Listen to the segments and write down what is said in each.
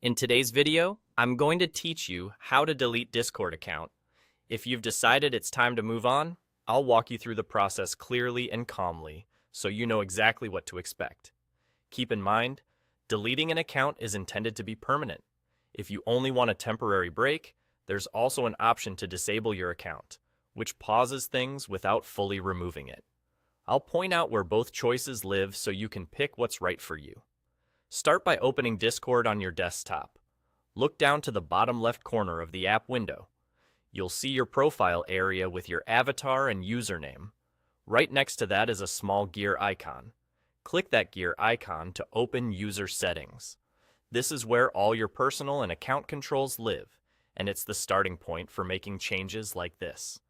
In today's video, I'm going to teach you how to delete Discord account. If you've decided it's time to move on, I'll walk you through the process clearly and calmly so you know exactly what to expect. Keep in mind, deleting an account is intended to be permanent. If you only want a temporary break, there's also an option to disable your account, which pauses things without fully removing it. I'll point out where both choices live so you can pick what's right for you. Start by opening Discord on your desktop. Look down to the bottom left corner of the app window. You'll see your profile area with your avatar and username. Right next to that is a small gear icon. Click that gear icon to open User Settings. This is where all your personal and account controls live, and it's the starting point for making changes like this.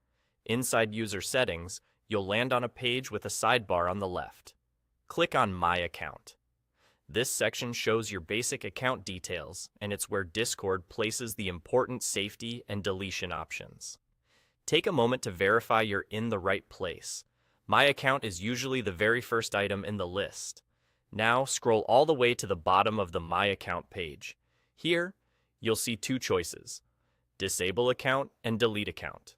Inside User Settings, you'll land on a page with a sidebar on the left. Click on My Account. This section shows your basic account details, and it's where Discord places the important safety and deletion options. Take a moment to verify you're in the right place. My Account is usually the very first item in the list. Now scroll all the way to the bottom of the My Account page. Here, you'll see two choices: Disable Account and Delete Account.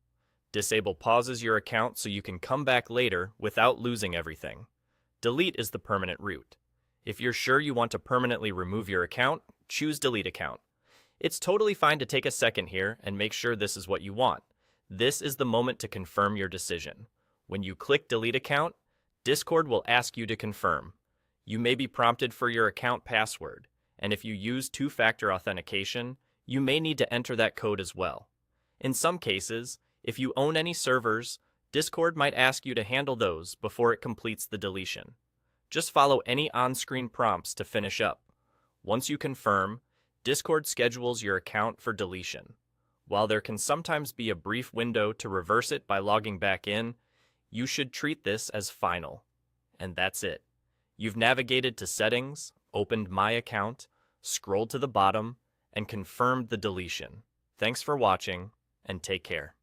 Disable pauses your account so you can come back later without losing everything. Delete is the permanent route. If you're sure you want to permanently remove your account, choose Delete Account. It's totally fine to take a second here and make sure this is what you want. This is the moment to confirm your decision. When you click Delete Account, Discord will ask you to confirm. You may be prompted for your account password, and if you use two-factor authentication, you may need to enter that code as well. In some cases, if you own any servers, Discord might ask you to handle those before it completes the deletion. Just follow any on-screen prompts to finish up. Once you confirm, Discord schedules your account for deletion. While there can sometimes be a brief window to reverse it by logging back in, you should treat this as final. And that's it. You've navigated to Settings, opened My Account, scrolled to the bottom, and confirmed the deletion. Thanks for watching, and take care.